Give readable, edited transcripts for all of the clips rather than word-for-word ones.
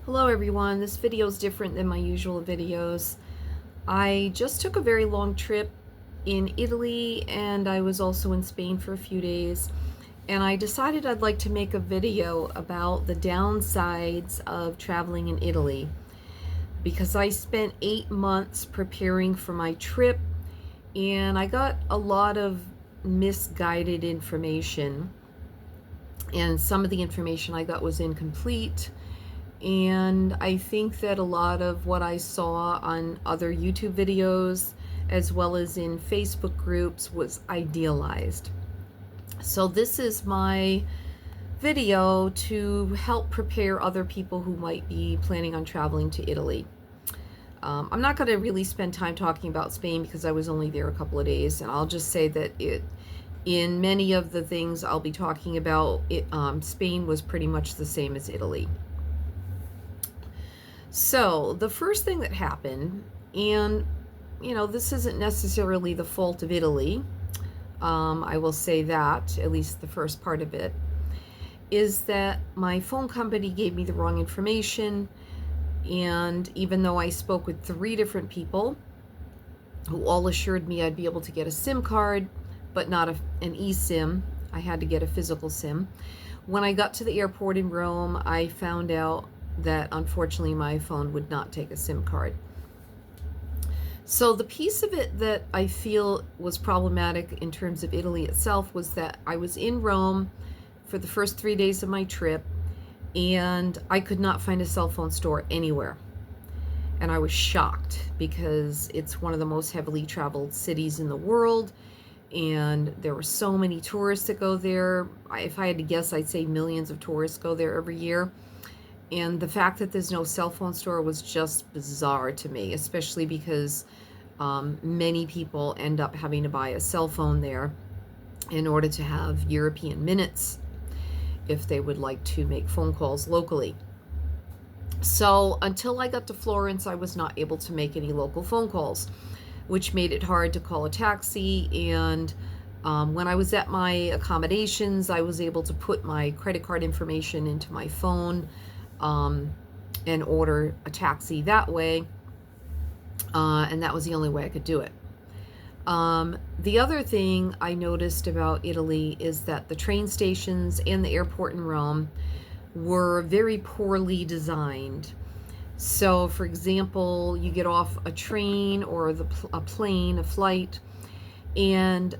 Hello everyone, this video is different than my usual videos. I just took a very long trip in Italy and I was also in Spain for a few days, and I decided I'd like to make a video about the downsides of traveling in Italy because I spent 8 months preparing for my trip and I got a lot of misguided information, and some of the information I got was incomplete. And I think that a lot of what I saw on other YouTube videos as well as in Facebook groups was idealized. So this is my video to help prepare other people who might be planning on traveling to Italy. I'm not going to really spend time talking about Spain because I was only there a couple of days, and I'll just say that in many of the things I'll be talking about, Spain was pretty much the same as Italy. So the first thing that happened, and this isn't necessarily the fault of Italy, I will say that, at least the first part of it, is that my phone company gave me the wrong information. And even though I spoke with 3 different people who all assured me I'd be able to get a SIM card, but not an eSIM, I had to get a physical SIM. When I got to the airport in Rome, I found out that unfortunately my phone would not take a SIM card. So the piece of it that I feel was problematic in terms of Italy itself was that I was in Rome for the first 3 days of my trip and I could not find a cell phone store anywhere. And I was shocked because it's one of the most heavily traveled cities in the world, and there were so many tourists that go there. If I had to guess, I'd say millions of tourists go there every year. And the fact that there's no cell phone store was just bizarre to me, especially because many people end up having to buy a cell phone there in order to have European minutes if they would like to make phone calls locally. So until I got to Florence, I was not able to make any local phone calls, which made it hard to call a taxi. And when I was at my accommodations, I was able to put my credit card information into my phone and order a taxi that way. And that was the only way I could do it. The other thing I noticed about Italy is that the train stations and the airport in Rome were very poorly designed. So, for example, you get off a train or a plane, a flight, and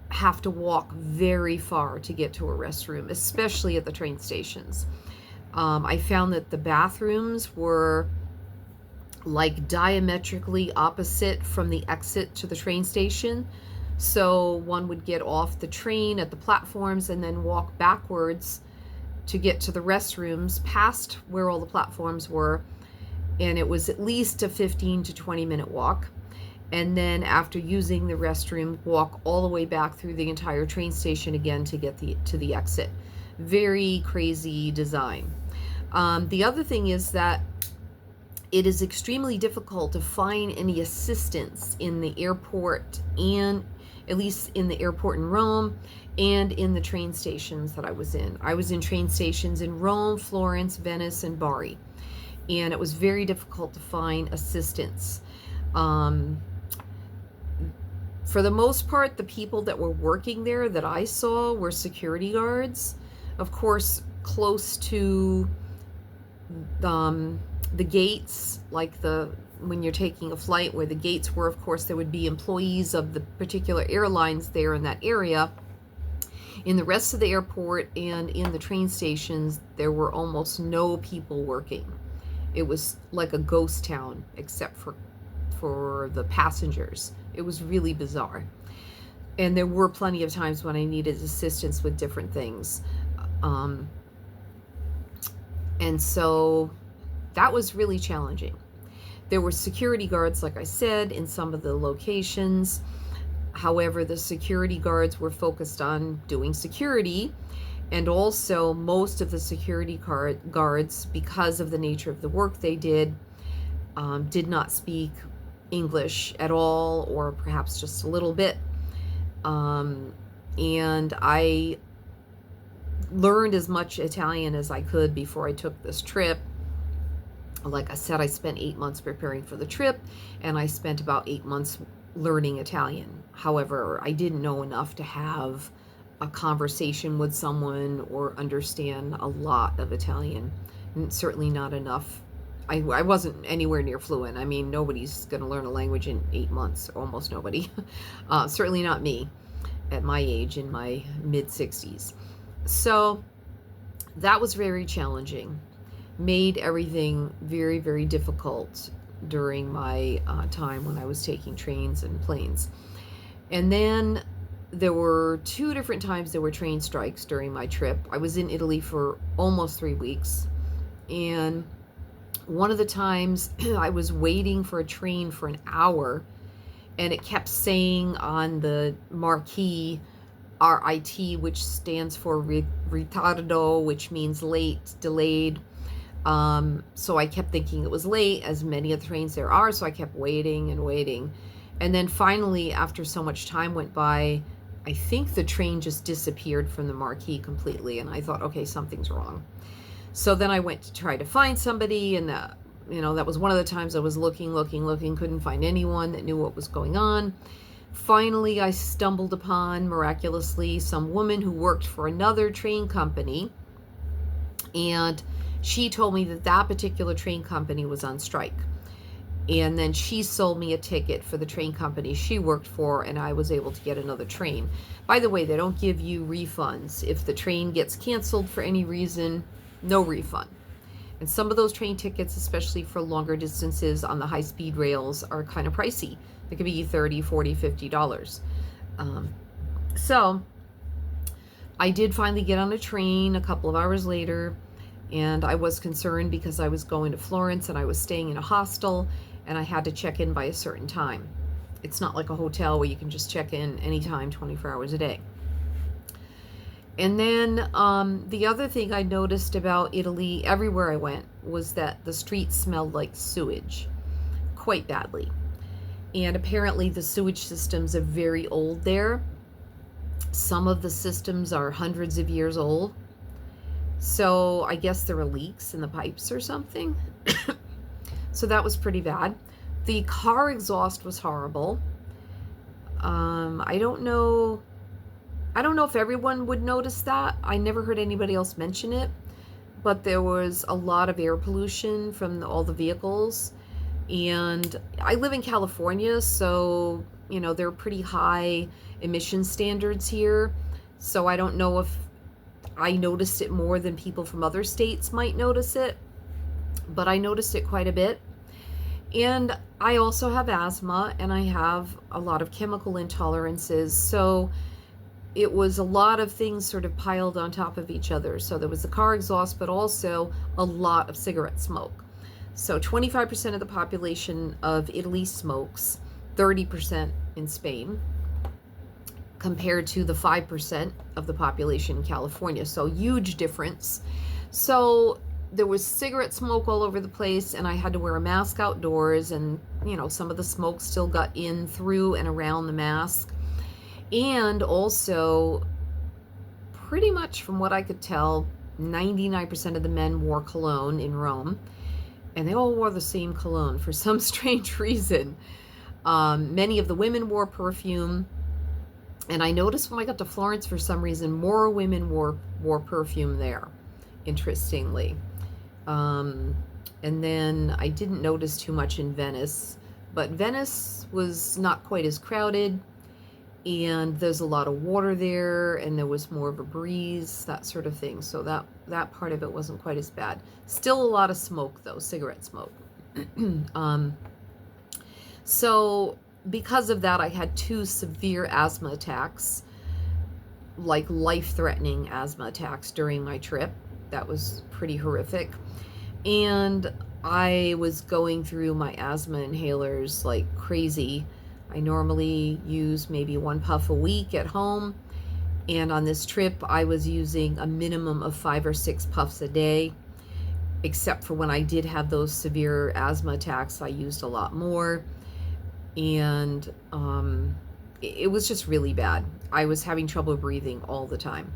have to walk very far to get to a restroom, especially at the train stations. I found that the bathrooms were like diametrically opposite from the exit to the train station. So one would get off the train at the platforms and then walk backwards to get to the restrooms past where all the platforms were. And it was at least a 15 to 20 minute walk. And then after using the restroom, walk all the way back through the entire train station again to get to the exit. Very crazy design. The other thing is that it is extremely difficult to find any assistance in the airport, and at least in the airport in Rome and in the train stations that I was in. I was in train stations in Rome, Florence, Venice, and Bari, and it was very difficult to find assistance. For the most part, the people that were working there that I saw were security guards. Of course, close to the gates, like when you're taking a flight where the gates were, of course, there would be employees of the particular airlines there in that area. In the rest of the airport and in the train stations, there were almost no people working. It was like a ghost town, except for the passengers. It was really bizarre. And there were plenty of times when I needed assistance with different things. And so that was really challenging. There were security guards, like I said, in some of the locations. However, the security guards were focused on doing security, and also most of the security guards, because of the nature of the work they did not speak English at all, or perhaps just a little bit. And I learned as much Italian as I could before I took this trip. Like I said, I spent 8 months preparing for the trip, and I spent about 8 months learning Italian. However, I didn't know enough to have a conversation with someone or understand a lot of Italian, and certainly not enough. I wasn't anywhere near fluent. I mean, nobody's going to learn a language in 8 months, almost nobody. Certainly not me at my age, in my mid 60s. So that was very challenging, made everything very, very difficult during my time when I was taking trains and planes. And then there were 2 different times there were train strikes during my trip. I was in Italy for almost 3 weeks. And one of the times I was waiting for a train for an hour, and it kept saying on the marquee RIT, which stands for ritardo, which means late, delayed. So I kept thinking it was late, as many of the trains there are, so I kept waiting and waiting. And then finally, after so much time went by, I think the train just disappeared from the marquee completely, and I thought, okay, something's wrong. So then I went to try to find somebody, and that was one of the times I was looking, couldn't find anyone that knew what was going on. Finally, I stumbled upon, miraculously, some woman who worked for another train company, and she told me that that particular train company was on strike. And then she sold me a ticket for the train company she worked for, and I was able to get another train. By the way, they don't give you refunds. If the train gets canceled for any reason, no refund. And some of those train tickets, especially for longer distances on the high-speed rails, are kind of pricey. It could be $30, $40, $50. So I did finally get on a train a couple of hours later, and I was concerned because I was going to Florence and I was staying in a hostel, and I had to check in by a certain time. It's not like a hotel where you can just check in anytime, 24 hours a day. And then the other thing I noticed about Italy, everywhere I went, was that the streets smelled like sewage quite badly. And apparently the sewage systems are very old there. Some of the systems are hundreds of years old. So I guess there were leaks in the pipes or something. So that was pretty bad. The car exhaust was horrible. I don't know if everyone would notice that. I never heard anybody else mention it, but there was a lot of air pollution from all the vehicles. And I live in California, so, there are pretty high emission standards here. So I don't know if I noticed it more than people from other states might notice it, but I noticed it quite a bit. And I also have asthma, and I have a lot of chemical intolerances. So it was a lot of things sort of piled on top of each other. So there was the car exhaust, but also a lot of cigarette smoke. So 25% of the population of Italy smokes, 30% in Spain, compared to the 5% of the population in California. So huge difference. So there was cigarette smoke all over the place, and I had to wear a mask outdoors, and some of the smoke still got in through and around the mask. And also, pretty much from what I could tell, 99% of the men wore cologne in Rome, and they all wore the same cologne for some strange reason. Many of the women wore perfume, and I noticed when I got to Florence, for some reason, more women wore perfume there, interestingly. And then I didn't notice too much in Venice, but Venice was not quite as crowded, and there's a lot of water there, and there was more of a breeze, that sort of thing. So that part of it wasn't quite as bad. Still a lot of smoke, though, cigarette smoke. So because of that, I had 2 severe asthma attacks, like life-threatening asthma attacks during my trip. That was pretty horrific. And I was going through my asthma inhalers like crazy. I normally use maybe 1 puff a week at home, and on this trip I was using a minimum of 5 or 6 puffs a day, except for when I did have those severe asthma attacks. I used a lot more, and it was just really bad. I was having trouble breathing all the time.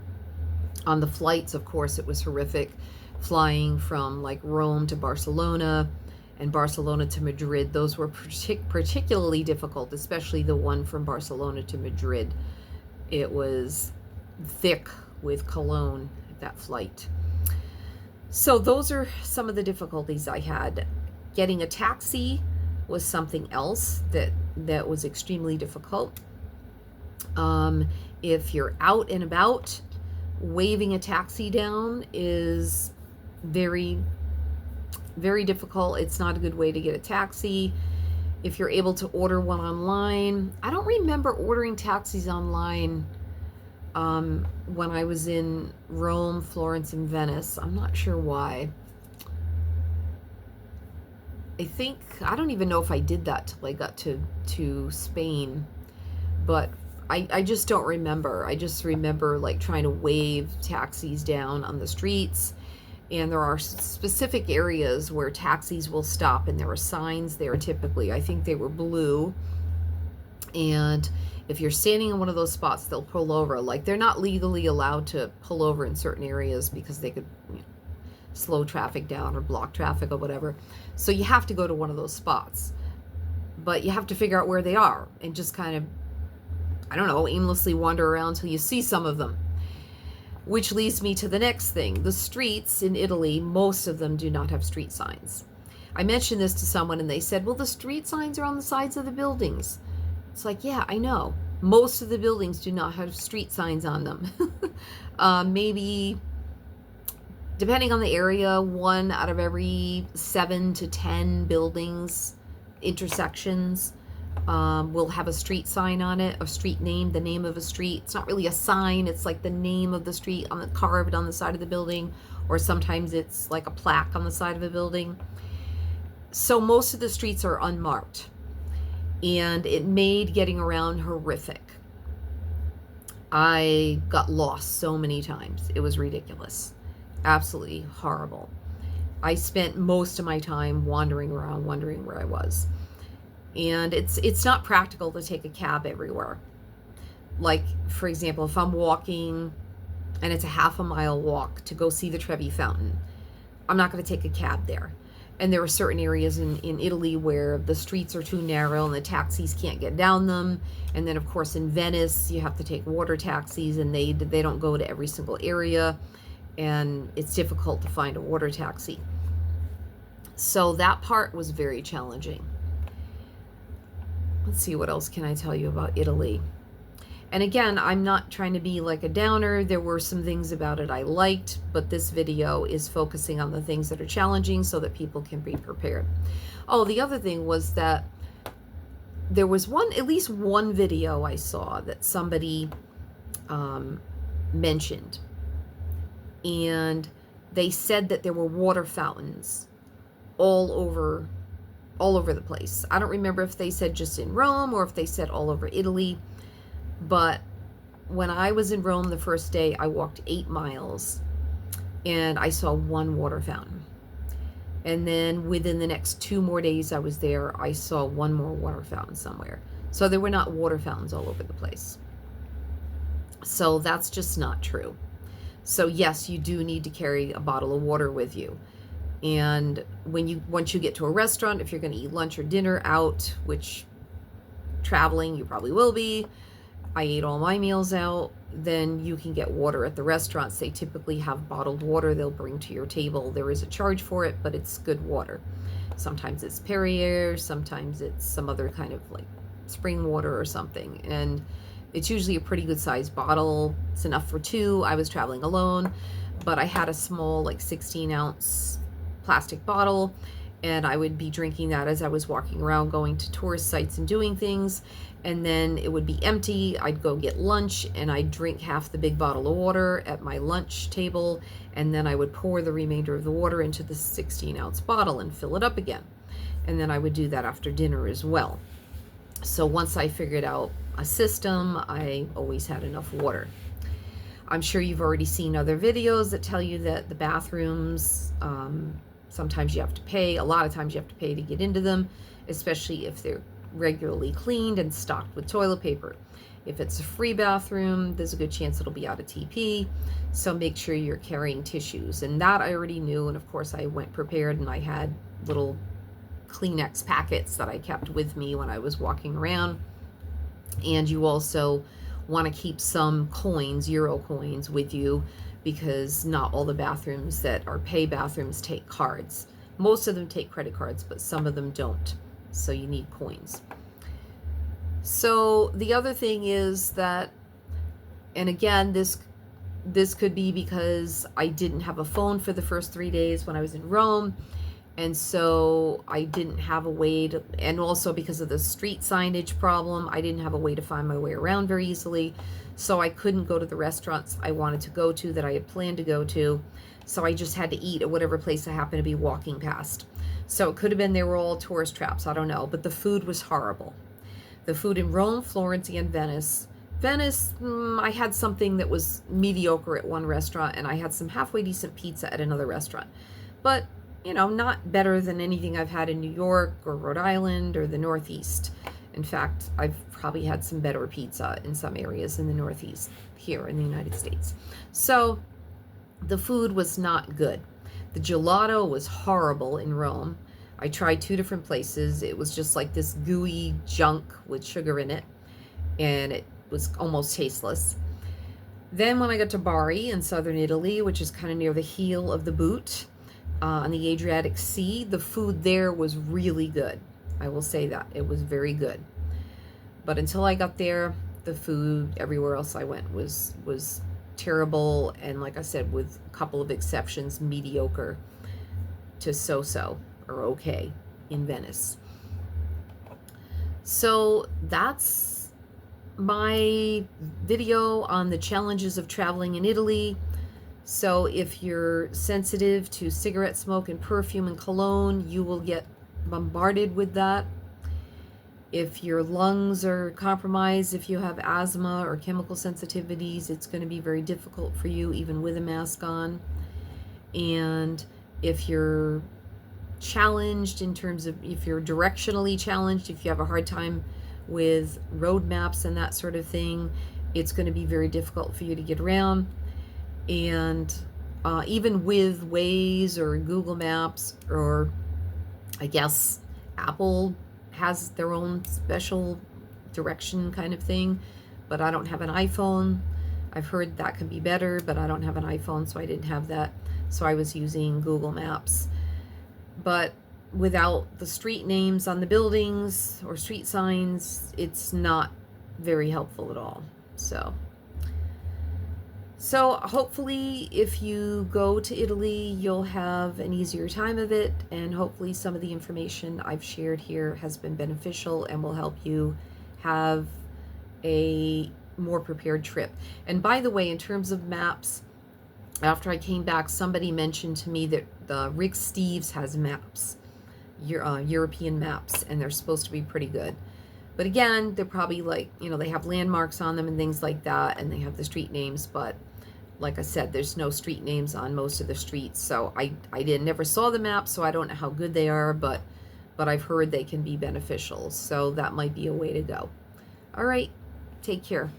On the flights, of course, it was horrific. flying from like Rome to Barcelona and Barcelona to Madrid. Those were particularly difficult, especially the one from Barcelona to Madrid. It was thick with cologne, that flight. So those are some of the difficulties I had. Getting a taxi was something else that was extremely difficult. If you're out and about, waving a taxi down is very, very difficult. It's not a good way to get a taxi. If you're able to order one online, I don't remember ordering taxis online when I was in Rome, Florence, and Venice. I'm not sure why. I don't even know if I did that till I got to Spain, but I just don't remember. I just remember like trying to wave taxis down on the streets, and there are specific areas where taxis will stop, and there are signs there typically. I think they were blue, and if you're standing in one of those spots, they'll pull over. Like, they're not legally allowed to pull over in certain areas because they could slow traffic down or block traffic or whatever. So you have to go to one of those spots, but you have to figure out where they are and just kind of, I don't know, aimlessly wander around until you see some of them. Which leads me to the next thing. The streets in Italy, most of them do not have street signs. I mentioned this to someone and they said, well, the street signs are on the sides of the buildings. It's like, yeah, I know. Most of the buildings do not have street signs on them. Maybe, depending on the area, 1 out of every 7 to 10 buildings, intersections, will have a street sign on it, a street name, the name of a street. It's not really a sign, it's like the name of the street carved on the side of the building, or sometimes it's like a plaque on the side of a building. So most of the streets are unmarked, and it made getting around horrific. I got lost so many times. It was ridiculous. Absolutely horrible. I spent most of my time wandering around, wondering where I was. And it's not practical to take a cab everywhere. Like, for example, if I'm walking and it's a half a mile walk to go see the Trevi Fountain, I'm not going to take a cab there. And there are certain areas in Italy where the streets are too narrow and the taxis can't get down them. And then, of course, in Venice, you have to take water taxis, and they don't go to every single area. And it's difficult to find a water taxi. So that part was very challenging. Let's see, what else can I tell you about Italy? And again, I'm not trying to be like a downer. There were some things about it I liked, but this video is focusing on the things that are challenging so that people can be prepared. Oh, the other thing was that there was at least one video I saw that somebody mentioned. And they said that there were water fountains all over the place. I don't remember if they said just in Rome or if they said all over Italy. But when I was in Rome the first day, I walked 8 miles and I saw one water fountain. And then within the next 2 more days I was there, I saw one more water fountain somewhere. So there were not water fountains all over the place. So that's just not true. So yes, you do need to carry a bottle of water with you. And once you get to a restaurant, if you're going to eat lunch or dinner out, which traveling you probably will be, I ate all my meals out, then you can get water at the restaurants. They typically have bottled water they'll bring to your table. There is a charge for it, but it's good water. Sometimes it's Perrier, sometimes it's some other kind of like spring water or something. And it's usually a pretty good sized bottle. It's enough for 2. I was traveling alone, but I had a small like 16-ounce plastic bottle, and I would be drinking that as I was walking around going to tourist sites and doing things. And then it would be empty. I'd go get lunch and I'd drink half the big bottle of water at my lunch table, and then I would pour the remainder of the water into the 16-ounce bottle and fill it up again. And then I would do that after dinner as well. So once I figured out a system, I always had enough water. I'm sure you've already seen other videos that tell you that the bathrooms, sometimes you have to pay. A lot of times you have to pay to get into them, especially if they're regularly cleaned and stocked with toilet paper. If it's a free bathroom, there's a good chance it'll be out of TP. So make sure you're carrying tissues. And that I already knew. And of course, I went prepared, and I had little Kleenex packets that I kept with me when I was walking around. And you also want to keep some coins, euro coins, with you, because not all the bathrooms that are pay bathrooms take cards. Most of them take credit cards, but some of them don't. So you need coins. So the other thing is that, and again, this could be because I didn't have a phone for the first 3 days when I was in Rome. And so I didn't have a way to, and also because of the street signage problem, I didn't have a way to find my way around very easily. So I couldn't go to the restaurants I wanted to go to, that I had planned to go to. So I just had to eat at whatever place I happened to be walking past. So it could have been they were all tourist traps, I don't know. But the food was horrible. The food in Rome, Florence, and Venice. Venice, I had something that was mediocre at one restaurant, and I had some halfway decent pizza at another restaurant. But not better than anything I've had in New York or Rhode Island or the Northeast. In fact, I've probably had some better pizza in some areas in the Northeast here in the United States. So the food was not good. The gelato was horrible in Rome. I tried 2 different places. It was just like this gooey junk with sugar in it, and it was almost tasteless. Then when I got to Bari in southern Italy, which is kind of near the heel of the boot, on the Adriatic Sea, the food there was really good. I will say that. It was very good. But until I got there, the food everywhere else I went was terrible, and like I said, with a couple of exceptions, mediocre to so-so or okay in Venice. So that's my video on the challenges of traveling in Italy. So if you're sensitive to cigarette smoke and perfume and cologne, you will get bombarded with that. If your lungs are compromised, if you have asthma or chemical sensitivities, it's going to be very difficult for you even with a mask on. And if you're challenged in terms of, if you're directionally challenged, if you have a hard time with road maps and that sort of thing, it's going to be very difficult for you to get around. And even with Waze or Google Maps, or I guess Apple has their own special direction kind of thing, but I don't have an iPhone. I've heard that can be better, but I don't have an iPhone, so I didn't have that. So I was using Google Maps. But without the street names on the buildings or street signs, it's not very helpful at all. So hopefully if you go to Italy, you'll have an easier time of it, and hopefully some of the information I've shared here has been beneficial and will help you have a more prepared trip. And by the way, in terms of maps, after I came back, somebody mentioned to me that Rick Steves has maps, European maps, and they're supposed to be pretty good. But again, they're probably like, they have landmarks on them and things like that, and they have the street names, but like I said, there's no street names on most of the streets. So I never saw the map, so I don't know how good they are, but I've heard they can be beneficial. So that might be a way to go. All right, take care.